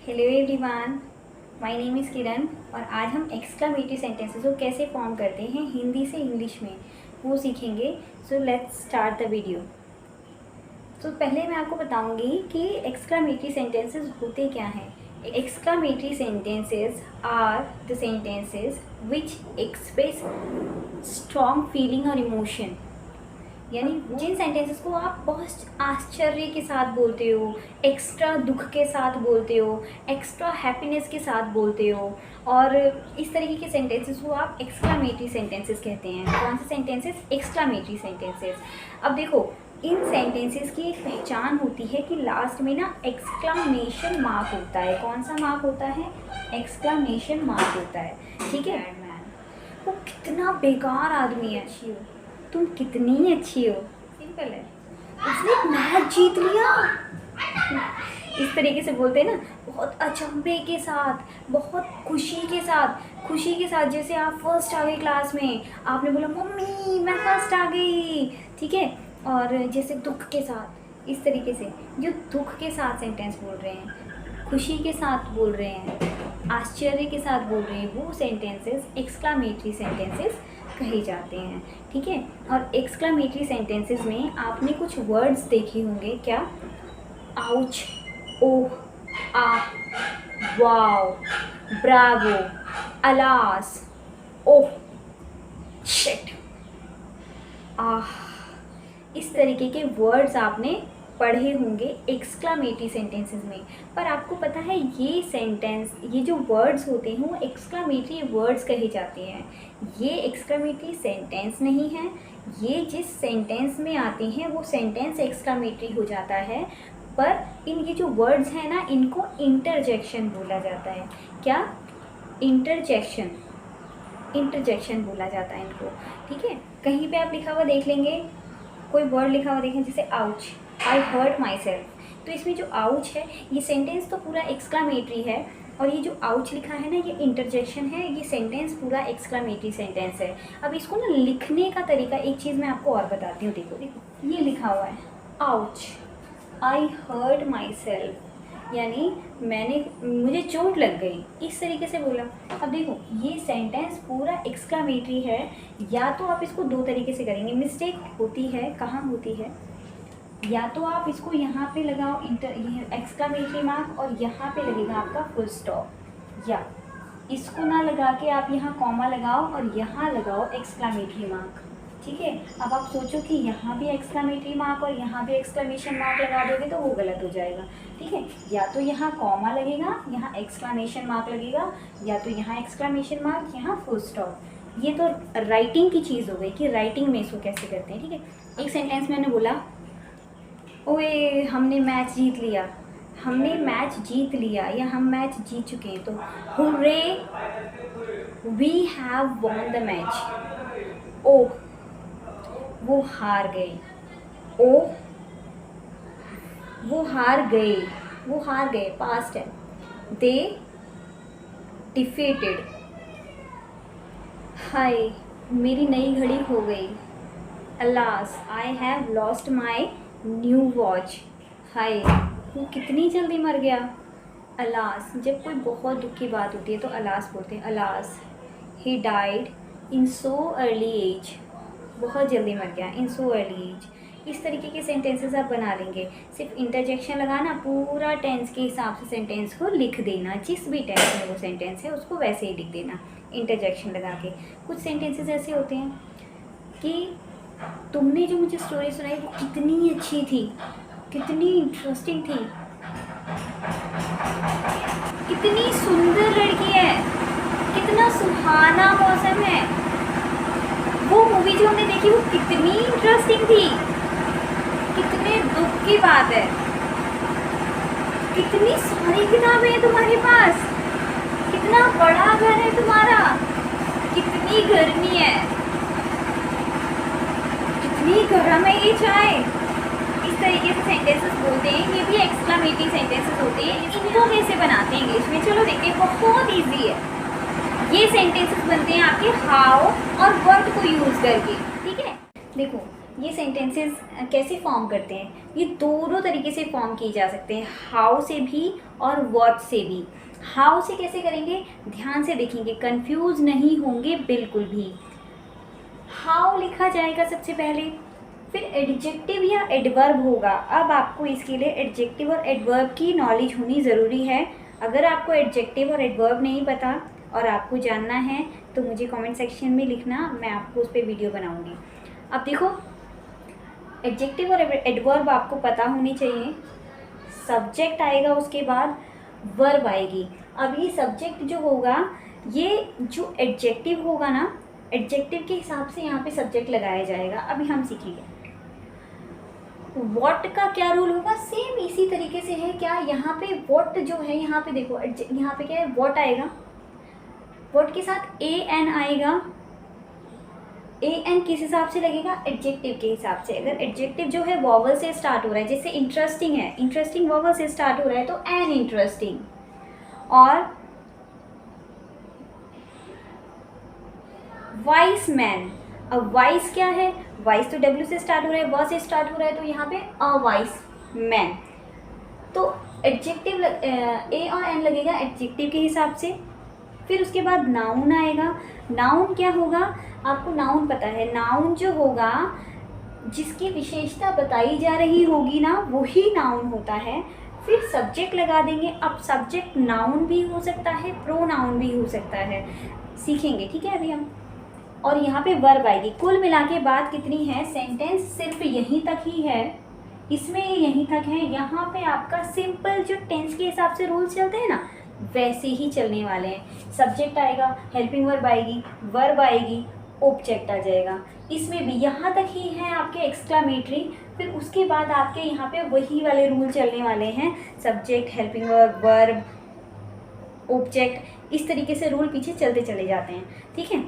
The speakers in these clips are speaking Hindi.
Hello everyone, my name is Kiran और आज हम एक्सक्लामेटरी सेंटेंसेस को कैसे फॉर्म करते हैं हिंदी से इंग्लिश में वो सीखेंगे। So let's start the video. तो पहले मैं आपको बताऊंगी कि एक्सक्लामेटरी सेंटेंसेस होते क्या हैं। Exclamatory sentences are the sentences which express strong feeling और इमोशन, यानी जिन सेंटेंसेस को आप बहुत आश्चर्य के साथ बोलते हो, एक्स्ट्रा दुख के साथ बोलते हो, एक्स्ट्रा हैप्पीनेस के साथ बोलते हो, और इस तरीके के सेंटेंसेस को आप एक्सक्लामेटरी सेंटेंसेस कहते हैं। कौन से सेंटेंसेस? Exclamatory sentences. अब देखो, इन सेंटेंसेस की एक पहचान होती है कि लास्ट में ना एक्सक्लामेशन मार्क होता है। कौन सा मार्क होता है? एक्सक्लामेशन मार्क होता है। ठीक है। वो कितना बेकार आदमी है, अच्छी हो, तुम कितनी अच्छी हो, सिंपल है, उसने मैच जीत लिया, इस तरीके से बोलते हैं ना, बहुत अचंभे के साथ, बहुत खुशी के साथ। जैसे आप फर्स्ट आ गए क्लास में, आपने बोला मम्मी मैं फर्स्ट आ गई, ठीक है। और जैसे दुख के साथ, इस तरीके से जो दुख के साथ सेंटेंस बोल रहे हैं, खुशी के साथ बोल रहे हैं, आश्चर्य के साथ बोल रहे हैं, वो सेंटेंसेस एक्सक्लामेटरी सेंटेंसेस कहे जाते हैं। ठीक है। और एक्सक्लामेटरी सेंटेंसेस में आपने कुछ वर्ड्स देखे होंगे। क्या? आउच, ओह, आ, वाओ, ब्रावो, अलास, ओह, शिट, आह, इस तरीके के वर्ड्स आपने पढ़े होंगे एक्सक्लामेटरी सेंटेंसेस में। पर आपको पता है ये सेंटेंस, ये जो वर्ड्स होते हैं वो एक्सक्लामेटरी वर्ड्स कहे जाते हैं। ये एक्सक्लामेटरी सेंटेंस नहीं है। ये जिस सेंटेंस में आते हैं वो सेंटेंस एक्सक्लामेटरी हो जाता है। पर ये जो वर्ड्स हैं ना, इनको इंटरजेक्शन बोला जाता है। क्या? इंटरजेक्शन बोला जाता है इनको। ठीक है। कहीं पे आप लिखा हुआ देख लेंगे, कोई वर्ड लिखा हुआ देखें, जैसे ouch, I hurt myself, तो इसमें जो आउच है, ये सेंटेंस तो पूरा एक्सक्लामेटरी है, और ये जो आउच लिखा है ना, ये इंटरजेक्शन है। ये सेंटेंस पूरा एक्सक्लामेटरी सेंटेंस है। अब इसको ना लिखने का तरीका, एक चीज़ मैं आपको और बताती हूँ। देखो ये लिखा हुआ है ouch, I hurt myself, यानी मुझे चोट लग गई, इस तरीके से बोला। अब देखो ये सेंटेंस पूरा एक्सक्लामेटरी है। या तो आप इसको दो तरीके से करेंगे, मिस्टेक होती है, कहाँ होती है, या तो आप इसको यहाँ पे लगाओ एक्सक्लामेटरी मार्क, और यहाँ पे लगेगा आपका फुल स्टॉप, या इसको ना लगा के आप यहाँ कॉमा लगाओ और यहाँ लगाओ एक्सक्लामेटरी मार्क। ठीक है। अब आप सोचो कि यहाँ भी एक्सक्लामेटरी मार्क और यहाँ भी एक्सक्लेमेशन मार्क लगा दोगे तो वो गलत हो जाएगा। ठीक है। या तो यहाँ कॉमा लगेगा, यहाँ एक्सक्लेमेशन मार्क लगेगा, या तो यहाँ एक्सक्लेमेशन मार्क, यहाँ फुल स्टॉप। ये तो राइटिंग की चीज़ हो गई कि राइटिंग में इसको कैसे करते हैं। ठीक है। एक सेंटेंस मैंने बोला, ओए हमने मैच जीत लिया, हमने मैच जीत लिया, या हम मैच जीत चुके हैं, तो hurray, we have won the match. ओह, वो हार गए, ओह, वो हार गए, पास्ट है। दे डिफीटेड, हाय मेरी नई घड़ी खो गई, alas I have lost my new watch, हाय वो कितनी जल्दी मर गया। अलास, जब कोई बहुत दुख की बात होती है तो अलास बोलते हैं, alas he died in so early age, बहुत जल्दी मर गया, इन सो अर्ली एज। इस तरीके के सेंटेंसेस आप बना लेंगे। सिर्फ इंटरजेक्शन लगाना, पूरा टेंस के हिसाब से सेंटेंस को लिख देना, जिस भी टेंस में वो सेंटेंस है उसको वैसे ही लिख देना इंटरजेक्शन लगा के। कुछ सेंटेंसेस ऐसे होते हैं कि तुमने जो मुझे स्टोरी सुनाई वो कितनी अच्छी थी, कितनी इंटरेस्टिंग थी, कितनी सुंदर लड़की है, कितना सुहाना मौसम है, वो मूवी जो हमने देखी वो कितनी इंटरेस्टिंग थी, कितने दुख की बात है, कितनी सारी किताबें हैं तुम्हारे पास, कितना बड़ा घर है तुम्हारा, कितनी गर्मी है, कितनी गर्म है ये चाय। इस तरीके से सेंटेंसेस बोलते हैं। ये भी एक्सक्लामेटरी सेंटेंसेस होते हैं। इनको कैसे बनाते हैं इंग्लिश में, चलो देखते हैं। बहुत ईजी है। ये सेंटेंसेस बनते हैं आपके हाउ और वर्ड को यूज़ करके। ठीक है। देखो ये सेंटेंसेस कैसे फॉर्म करते हैं? ये दोनों तरीके से फॉर्म किए जा सकते हैं, हाउ से भी और व्हाट से भी। हाउ से कैसे करेंगे, ध्यान से देखेंगे, कंफ्यूज नहीं होंगे बिल्कुल भी। हाउ लिखा जाएगा सबसे पहले, फिर एडजेक्टिव या एडवर्ब होगा। अब आपको इसके लिए एडजेक्टिव और एडवर्ब की नॉलेज होनी ज़रूरी है। अगर आपको एडजेक्टिव और एडवर्ब नहीं पता और आपको जानना है तो मुझे कमेंट सेक्शन में लिखना, मैं आपको उस पर वीडियो बनाऊंगी। अब देखो, एडजेक्टिव और एडवर्ब आपको पता होनी चाहिए। सब्जेक्ट आएगा, उसके बाद वर्ब आएगी। अब ये सब्जेक्ट जो होगा, ये जो एडजेक्टिव होगा ना, एडजेक्टिव के हिसाब से यहाँ पे सब्जेक्ट लगाया जाएगा। अभी हम सीखेंगे व्हाट का क्या रूल होगा, सेम इसी तरीके से है। क्या यहाँ पे व्हाट जो है, यहाँ पे देखो, यहाँ पे क्या है, व्हाट आएगा, व्हाट के साथ ए एन आएगा। ए एन किस हिसाब से लगेगा, एडजेक्टिव के हिसाब से। अगर एडजेक्टिव जो है वॉवल से स्टार्ट हो रहा है, जैसे इंटरेस्टिंग है, इंटरेस्टिंग वॉवल से स्टार्ट हो रहा है तो एन इंटरेस्टिंग। और वाइस मैन, अब वाइस क्या है, वाइस तो डब्ल्यू से स्टार्ट हो रहा है, व से स्टार्ट हो रहा है, तो यहाँ पे अ वाइस मैन। तो एडजेक्टिव ए और एन लगेगा एडजेक्टिव के हिसाब से। फिर उसके बाद नाउन आएगा। नाउन क्या होगा, आपको नाउन पता है, नाउन जो होगा जिसकी विशेषता बताई जा रही होगी ना, वही नाउन होता है। फिर सब्जेक्ट लगा देंगे। अब सब्जेक्ट नाउन भी हो सकता है, प्रोनाउन भी हो सकता है, सीखेंगे, ठीक है अभी हम। और यहाँ पे वर्ब आएगी। कुल मिला के बात कितनी है, सेंटेंस सिर्फ यहीं तक ही है, इसमें यहीं तक है। यहाँ पे आपका सिंपल जो टेंस के हिसाब से रूल्स चलते हैं ना, वैसे ही चलने वाले हैं। सब्जेक्ट आएगा, हेल्पिंग वर्ब आएगी, वर्ब आएगी, ऑब्जेक्ट आ जाएगा। इसमें भी यहाँ तक ही है आपके एक्सक्लामेटरी। फिर उसके बाद आपके यहाँ पे वही वाले रूल चलने वाले हैं, subject, helping verb, verb, object, इस तरीके से रूल पीछे चलते चले जाते हैं, ठीक है।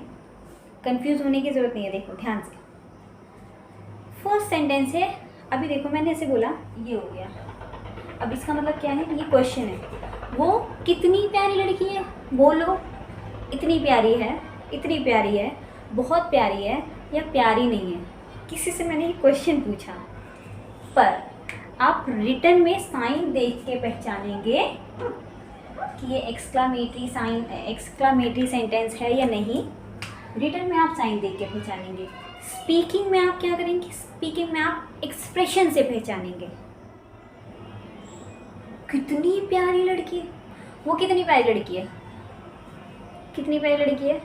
कंफ्यूज होने की ज़रूरत नहीं है, देखो ध्यान से। फर्स्ट सेंटेंस है, अभी देखो मैंने ऐसे बोला, ये हो गया। अब इसका मतलब क्या है, ये क्वेश्चन है। वो कितनी प्यारी लड़की है, बोलो। इतनी प्यारी है, इतनी प्यारी है, बहुत प्यारी है, या प्यारी नहीं है। किसी से मैंने ये क्वेश्चन पूछा, पर आप रिटन में साइन देख के पहचानेंगे कि ये एक्सक्लामेटरी सेंटेंस है या नहीं। रिटन में आप साइन देख के पहचानेंगे। स्पीकिंग में आप क्या करेंगे, स्पीकिंग में आप एक्सप्रेशन से पहचानेंगे। कितनी प्यारी लड़की है, वो कितनी प्यारी लड़की है, कितनी प्यारी लड़की है,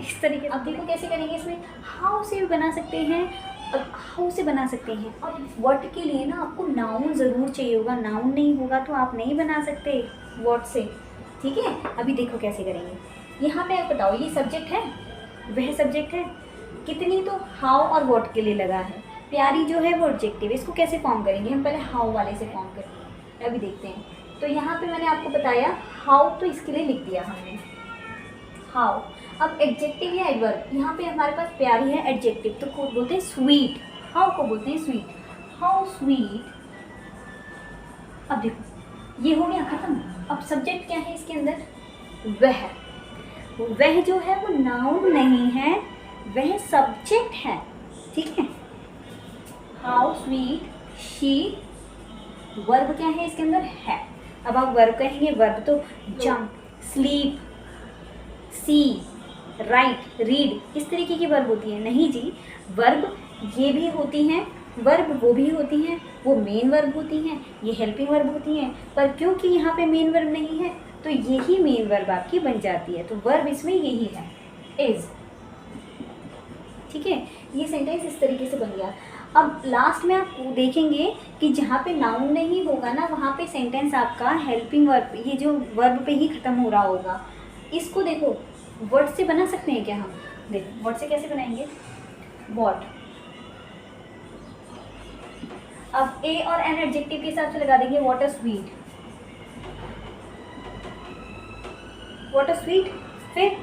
इस तरीके। अब देखो कैसे करेंगे, इसमें हाउ से भी बना सकते हैं, अब हाउ से बना सकते हैं। अब व्हाट के लिए ना आपको नाउन ज़रूर चाहिए होगा, नाउन नहीं होगा तो आप नहीं बना सकते व्हाट से, ठीक है। अभी देखो कैसे करेंगे। यहाँ पे आप बताओ, ये सब्जेक्ट है, वह सब्जेक्ट है। कितनी तो हाउ और व्हाट के लिए लगा है, प्यारी जो है वो एडजेक्टिव। इसको कैसे फॉर्म करेंगे, हम पहले हाउ वाले से फॉर्म करेंगे, अभी देखते हैं। तो यहाँ पे मैंने आपको बताया हाउ, तो इसके लिए लिख दिया हमने हाउ। अब एडजेक्टिव या एडवर्ब, यहाँ पे हमारे पास प्यारी है एडजेक्टिव, तो को बोलते हैं स्वीट, हाउ को बोलते हैं स्वीट, हाउ स्वीट। अब देखो ये हो गया खत्म। अब सब्जेक्ट क्या है इसके अंदर, वह। वह जो है वो नाउन नहीं है, वह सब्जेक्ट है, ठीक है। हाउ स्वीट शी, वर्ब क्या है इसके अंदर, है। अब आप वर्ब कहेंगे, वर्ब तो जंप, स्लीप, सी, राइट, रीड, इस तरीके की वर्ब होती है। नहीं जी, वर्ब ये भी होती हैं, वर्ब वो भी होती हैं, वो मेन वर्ब होती हैं, ये हेल्पिंग वर्ब होती हैं। पर क्योंकि यहाँ पे मेन वर्ब नहीं है तो यही मेन वर्ब आपकी बन जाती है, तो वर्ब इसमें यही है, इज, ठीक है। ये सेंटेंस इस तरीके से बन गया। अब लास्ट में आप देखेंगे कि जहाँ पे नाउन नहीं होगा ना, वहाँ पे सेंटेंस आपका हेल्पिंग वर्ब, ये जो वर्ब पे ही ख़त्म हो रहा होगा। इसको देखो वर्ड से बना सकते हैं क्या हम, देखो वर्ड से कैसे बनाएंगे, वॉट। अब ए और एन एडजेक्टिव के हिसाब से लगा देंगे, what a sweet, what a sweet. फिर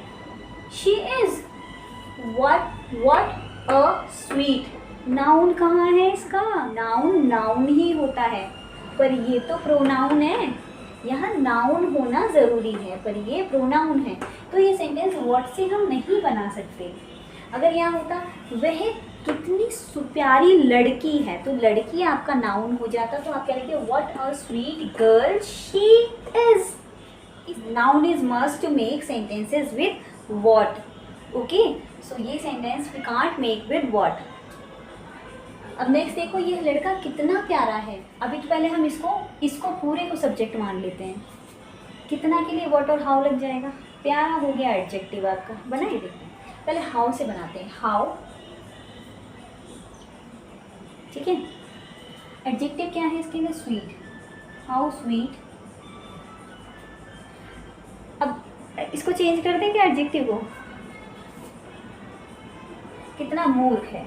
she is, what a sweet. Noun कहाँ है इसका, नाउन नाउन ही होता है, पर ये तो प्रोनाउन है, यहाँ नाउन होना ज़रूरी है, पर ये प्रोनाउन है। तो ये सेंटेंस व्हाट से हम नहीं बना सकते। अगर यहाँ होता वह कितनी प्यारी लड़की है, तो लड़की आपका नाउन हो जाता, तो आप कह रहे what a sweet girl she is. Noun is must to make sentences with what. Okay, so ये sentence we can't make with what. अब नेक्स्ट देखो, ये लड़का कितना प्यारा है। अभी तो पहले हम इसको पूरे को सब्जेक्ट मान लेते हैं। कितना के लिए व्हाट और हाउ लग जाएगा। प्यारा हो गया एडजेक्टिव आपका, बनाए देखते हैं। पहले हाउ से बनाते हैं, हाउ, ठीक है। एडजेक्टिव क्या है इसके लिए, स्वीट, हाउ स्वीट। अब इसको चेंज कर दें क्या एडजेक्टिव को, कितना मूर्ख है,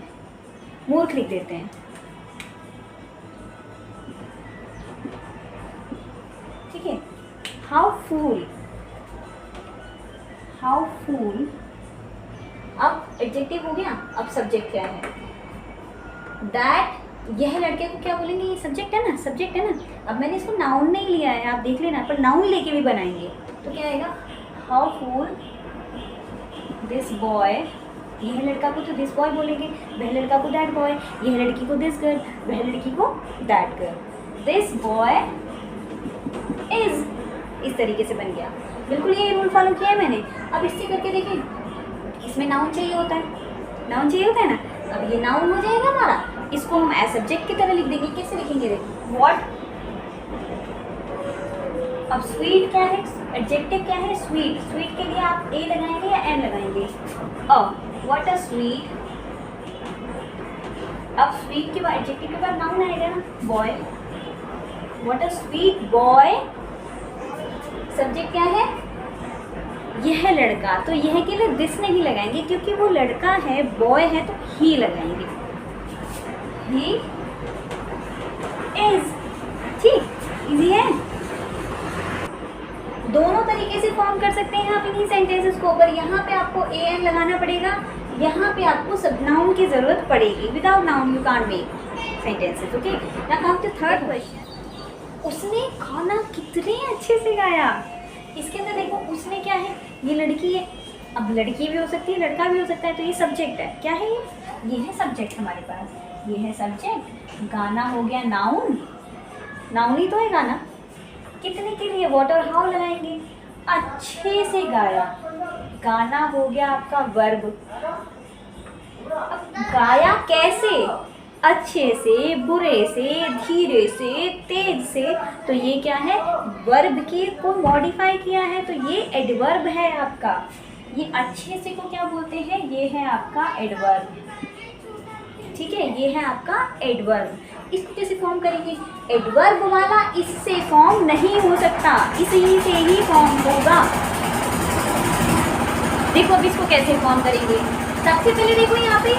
मूर्ख लिख देते हैं, ठीक है। हाउ फूल, हाउ फूल। अब एडजेक्टिव हो गया, अब सब्जेक्ट क्या है, दैट। यह लड़के को क्या बोलेंगे, ये सब्जेक्ट है ना, सब्जेक्ट है ना। अब मैंने इसको नाउन नहीं लिया है, आप देख लेना, पर नाउन लेके भी बनाएंगे तो क्या आएगा, हाउ फूल दिस बॉय। यह लड़का को तो दिस बॉय बोलेंगे, वह लड़का को दैट बॉय, यह लड़की को दिस गर्ल, वह लड़की को that girl. This boy is, इस तरीके से बन गया। बिल्कुल ये रूल फॉलो किया है मैंने। अब इससे करके देखें, इसमें नाउन चाहिए होता है, नाउन चाहिए होता है ना। अब ये नाउन हो जाएगा हमारा, इसको हम एज सब्जेक्ट की तरह लिख देंगे। कैसे लिखेंगे, देखो व्हाट। अब स्वीट क्या है, एडजेक्टिव क्या है, स्वीट। स्वीट के लिए आप ए लगाएंगे या एन लगाएंगे, अ। What a sweet. अब स्वीट के बाद एडजेक्टिव के बाद नाउन आएगा ना, boy. What a sweet boy. Subject क्या है, यह लड़का, तो यह के लिए दिस नहीं लगाएंगे क्योंकि वो लड़का है, बॉय है, तो ही लगाएंगे, ही इज। ठीक, इजी है। दोनों तरीके से फॉर्म कर सकते हैं आप इन्हीं सेंटेंसेस को, पर यहाँ पे आपको ए एन लगाना पड़ेगा, यहाँ पे आपको सब नाउन की जरूरत पड़ेगी। Without noun you can't make sentences. Okay, now come to third question. उसने गाना कितने अच्छे से गाया। इसके अंदर देखो, उसने क्या है, ये लड़की है। अब लड़की भी हो सकती है, लड़का भी हो सकता है, तो ये सब्जेक्ट है। क्या है ये है सब्जेक्ट हमारे पास, ये है सब्जेक्ट। गाना हो गया नाउन, नाउन ही तो है गाना। कितने के लिए व्हाट और हाउ लगाएंगे, अच्छे से गाया। गाना हो गया आपका वर्ब। अब गाया कैसे, अच्छे से, बुरे से, धीरे से, तेज से, तो ये क्या है, वर्ब की को मॉडिफाई किया है, तो ये एडवर्ब है आपका। ये अच्छे से को क्या बोलते हैं, ये है आपका एडवर्ब। ठीक है, ये है आपका एडवर्ब। इसको कैसे फॉर्म करेंगे, एडवर्ब वाला इससे फॉर्म नहीं हो सकता, इसी से ही फॉर्म होगा। देखो अब इसको कैसे फॉर्म करेंगे। सबसे पहले देखो यहाँ पे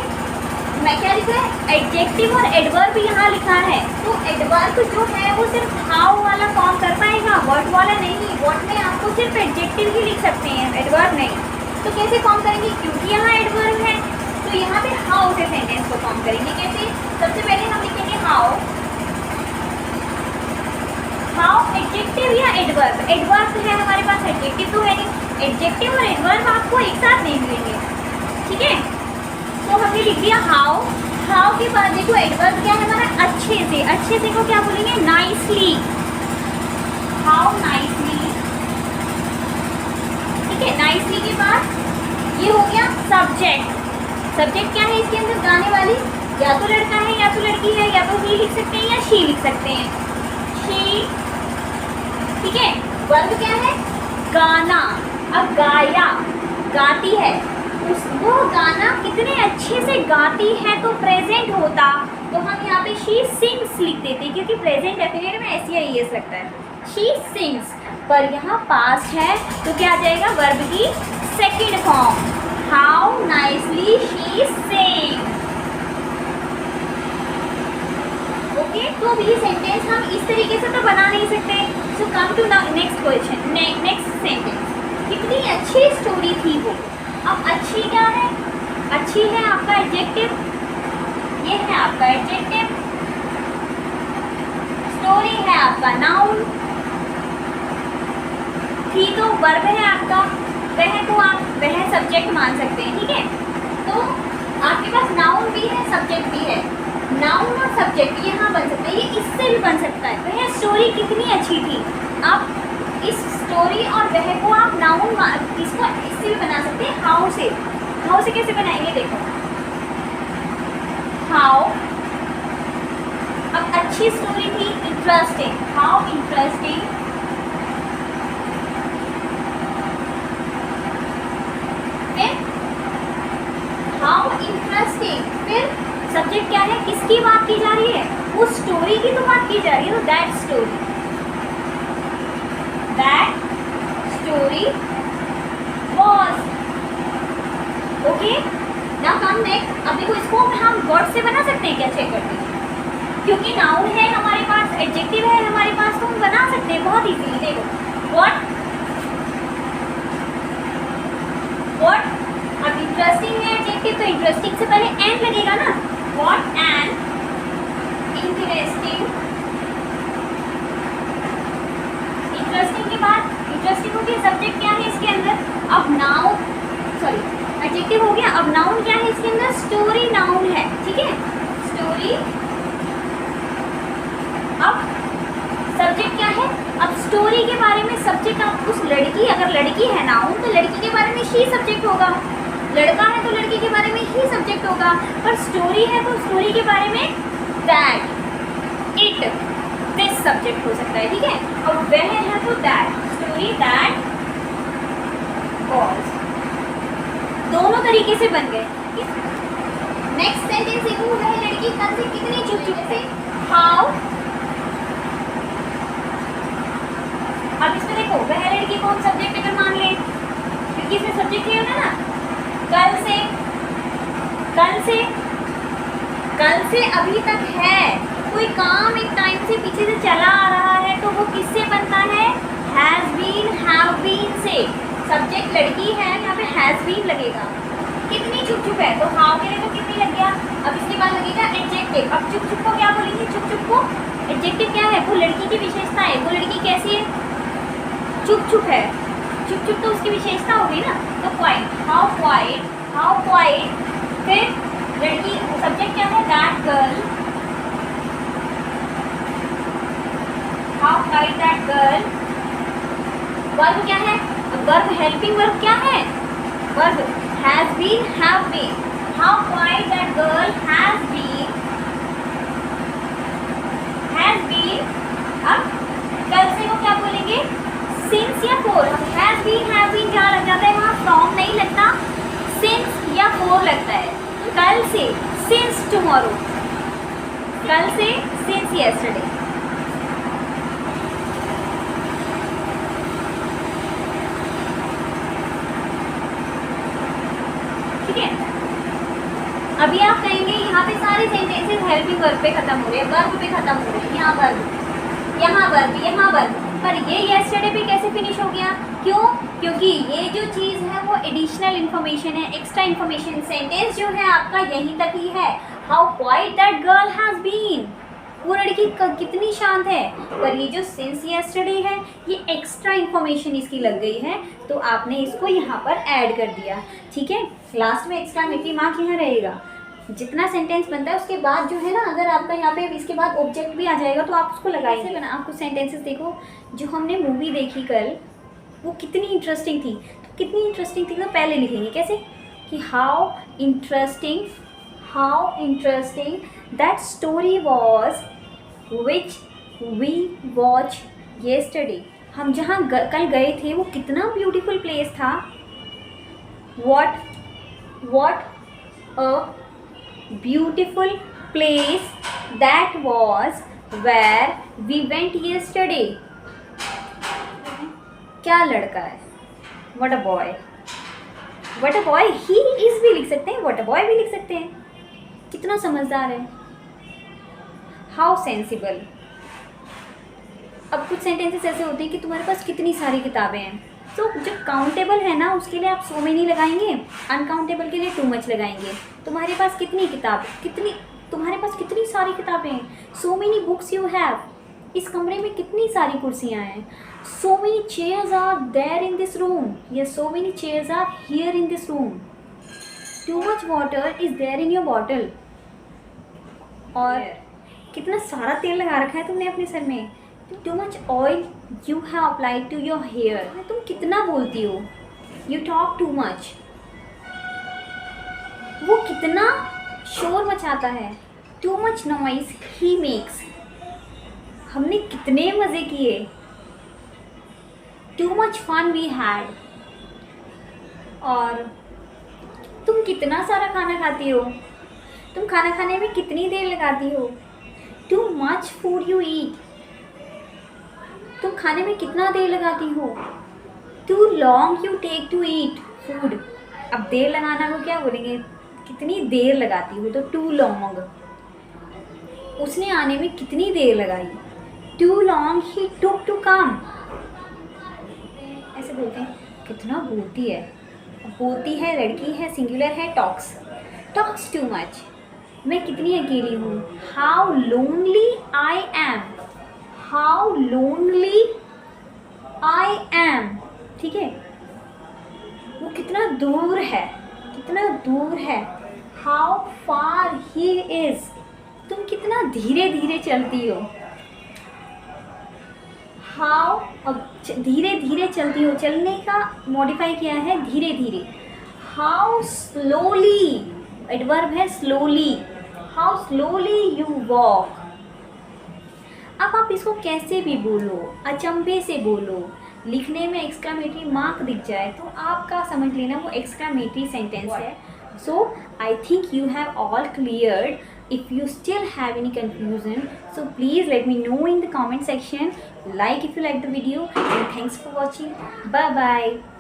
मैं क्या लिखा है, एडजेक्टिव और एडवर्ब यहाँ लिखा है। तो एडवर्ब जो है वो सिर्फ हाउ वाला फॉर्म कर पाएगा, वर्ड वाला नहीं। वर्ड में आपको सिर्फ एडजेक्टिव ही लिख सकते हैं, एडवर्ब नहीं। तो कैसे फॉर्म करेंगे, क्योंकि यहाँ एडवर्ब है तो यहाँ पे हाउ से सेंटेंस को फॉर्म करेंगे। कैसे, सबसे पहले हम लिखेंगे हाउ। हाउ एडजेक्टिव या एडवर्ब, एडवर्ब है हमारे पास, एडजेक्टिव तो है नहीं। एडजेक्टिव और एडवर्ब आपको एक साथ नहीं मिलेंगे, ठीक है। तो हमने लिख दिया हाउ। हाउ के बाद देखो एडवर्ब क्या है हमारा, अच्छे से। अच्छे से को क्या बोलेंगे, नाइसली। हाउ नाइसली, ठीक है। नाइसली के बाद ये हो गया सब्जेक्ट। सब्जेक्ट क्या है इसके अंदर, गाने वाली, या तो लड़का है या तो लड़की है, या तो ही लिख सकते हैं या शी लिख सकते हैं, शी, ठीक है। वर्ब क्या है, गाना। अब गाया, गाती है, वो गाना कितने अच्छे से गाती है, तो प्रेजेंट होता, तो हम यहाँ पे शी सिंग्स लिख देते, क्योंकि प्रेजेंट डेफिनेट में ऐसी आई एस लगता है, शी सिंग्स। पर यहाँ पास्ट है तो क्या आ जाएगा, वर्ब की second form, how nicely she Singh. Okay, तो अब ये सेंटेंस हम इस तरीके से तो बना नहीं सकते। So come to next question, next sentence. कितनी अच्छी स्टोरी थी वो। अब अच्छी क्या है, अच्छी है आपका एडजेक्टिव, ये है आपका एडजेक्टिव। स्टोरी है आपका नाउन, थी तो वर्ब है आपका, वह तो आप वह सब्जेक्ट मान सकते हैं, ठीक है। तो आपके पास नाउन भी है, सब्जेक्ट भी है। नाउन और सब्जेक्ट यहाँ बन सकता है, ये इससे भी बन सकता है। तो यह स्टोरी कितनी अच्छी थी। आप इस स्टोरी और वह को आप नाउन इसको इससे भी बना सकते हैं, हाउ से। हाउ से कैसे बनाएंगे देखो, हाउ, अब अच्छी स्टोरी थी, इंटरेस्टिंग, हाउ इंटरेस्टिंग, फिर हाउ इंटरेस्टिंग, फिर सब्जेक्ट क्या है, किसकी बात की जा रही है, उस स्टोरी की तो बात की जा रही है, तो that story, that story was. Okay, now come next. अब देखो इसको हम वर्ड से बना सकते हैं क्या, चेक करते हैं। क्योंकि नाउन है हमारे पास, एडजेक्टिव है हमारे पास, तो हम बना सकते हैं बहुत इजीली। देखो व्हाट, व्हाट, अब इंटरेस्टिंग है एडजेक्टिव, तो इंटरेस्टिंग से पहले एंड लगेगा ना, व्हाट एन इंटरेस्टिंग, इंटरेस्टिंग के बाद इंटरेस्टिंग हो गया, सब्जेक्ट क्या है इसके अंदर, अब नाउन, सॉरी एडजेक्टिव हो गया, अब नाउन क्या है इसके अंदर, स्टोरी नाउन है, ठीक है, स्टोरी। अब सब्जेक्ट क्या है, अब स्टोरी के बारे में सब्जेक्ट, आप उस लड़की, अगर लड़की है नाउन तो लड़की के बारे में ही सब्जेक्ट होगा, लड़का है तो लड़की के बारे में ही सब्जेक्ट होगा, पर स्टोरी है तो स्टोरी के बारे में दैट, इट, दिस सब्जेक्ट हो सकता है, ठीक है। और वह है तो दैट, स्टोरी दैट वॉज, दोनों तरीके से बन गए। नेक्स्ट सेंटेंस देखो, वह लड़की कल से कितनी चुप चुप से, हाउ, अब इसमें देखो वह लड़की कौन सब्जेक्ट अगर मान लें, क्योंकि इसमें सब्जेक्ट ये होगा ना, कल से, कल से, कल से अभी तक है, कोई काम एक टाइम से पीछे से चला आ रहा है तो वो किससे बनता है, हैज बीन, हैव बीन से। सब्जेक्ट लड़की है, यहाँ पे हैज बीन लगेगा। कितनी चुप चुप है, तो हाउ के लिए तो कितनी लग गया, अब इसके बाद लगेगा एडजेक्टिव। अब चुप चुप को क्या बोलेंगे, चुप चुप को एडजेक्टिव क्या है, वो लड़की की विशेषता है, वो लड़की कैसी है, चुप चुप है, चुप चुप तो उसकी विशेषता होगी ना, तो quiet, how quiet, how quiet, फिर लड़की, सब्जेक्ट क्या है, that girl, how quiet that girl, verb क्या है, वर्ब हेल्पिंग वर्ब क्या है, verb has been, have been, how quiet that girl has been, has been. अब कल से को क्या बोलेंगे, सिंस या for, has been, have been जहाँ लग जाता है वहाँ फ्रॉम नहीं लगता, सिंस या फोर लगता है। कल से, सिंस टुमारो, कल से, सिंस यस्टरडे। ठीक है, अभी आप कहेंगे यहाँ पे सारे सेंटेंसेस हेल्पिंग वर्ब पे खत्म हो रहे हैं, वर्ब पे खत्म हो रहे हैं, यहाँ वर्ब, यहाँ वर्ब, यहाँ वर्ब, पर ये यस्टरडे पे कैसे फिनिश हो गया, क्यों, क्योंकि ये जो चीज़ है वो एडिशनल इन्फॉर्मेशन है, एक्स्ट्रा इन्फॉर्मेशन। सेंटेंस जो है आपका यहीं तक ही है, how quiet that girl has been, वो लड़की कितनी शांत है, पर ये जो सिंस यस्टरडे है ये एक्स्ट्रा इन्फॉर्मेशन इसकी लग गई है, तो आपने इसको यहाँ पर ऐड कर दिया, ठीक है। लास्ट में एक्सक्लेमेटरी मार्क यहाँ रहेगा। जितना सेंटेंस बनता है उसके बाद जो है ना, अगर आपका यहाँ पे इसके बाद ऑब्जेक्ट भी आ जाएगा तो आप उसको लगाइए बना। आप कुछ सेंटेंसेस देखो, जो हमने मूवी देखी कल वो कितनी इंटरेस्टिंग थी, तो कितनी इंटरेस्टिंग थी तो पहले लिखेंगे कैसे कि how interesting that story was which we watch yesterday. हम जहाँ कल गए थे वो कितना ब्यूटीफुल प्लेस था। what a beautiful place that was where we went yesterday। क्या लड़का है, what a boy he is भी लिख सकते हैं, what a boy भी लिख सकते हैं, कितना समझदार है। how sensible। अब कुछ सेंटेंसेस ऐसे होते हैं कि तुम्हारे पास कितनी सारी किताबें हैं, तो जो काउंटेबल है ना उसके लिए आप सो मेनी लगाएंगे, अनकाउंटेबल के लिए टू मच लगाएंगे। तुम्हारे पास कितनी किताब, तुम्हारे पास कितनी सारी किताबें हैं, so many books you have. इस कमरे में कितनी सारी कुर्सियां हैं, so many chairs are there in this room, या so many chairs are here in this room. Too much water is there in your bottle. और कितना सारा तेल लगा रखा है तुमने अपने सर में। Too much oil you have applied to your hair. तुम कितना बोलती हो, यू टॉक टू मच। वो कितना शोर मचाता है, too much noise he makes. हमने कितने मज़े किए, too much fun we had. और तुम कितना सारा खाना खाती हो, तुम खाना खाने में कितनी देर लगाती हो, too much food you eat. तुम खाने में कितना देर लगाती हो, too long you take to eat food. अब देर लगाना को क्या बोलेंगे, कितनी देर लगाती हो, तो टू लॉन्ग। उसने आने में कितनी देर लगाई, too long he took to come. ऐसे बोलते हैं, कितना बोलती है। बोलती है लड़की है, सिंगुलर है, टॉक्स टू मच। मैं कितनी अकेली हूँ, how lonely I am, how lonely I am. ठीक है, वो कितना दूर है, कितना दूर है, हाउ फार ही इज। तुम कितना धीरे धीरे चलती हो, हाउ, अब धीरे धीरे चलती हो, चलने का मॉडिफाई किया है धीरे धीरे। हाउ स्लोली, एडवर्ब है slowly, how slowly you walk. अब आप इसको कैसे भी बोलो, अचंभे से बोलो, लिखने में एक्सक्लामेटरी मार्क दिख जाए तो आपका समझ लेना वो एक्सक्लामेटरी सेंटेंस है। So I think you have all cleared. If you still have any confusion, so please let me know in the comment section. Like if you like the video, and thanks for watching. Bye bye.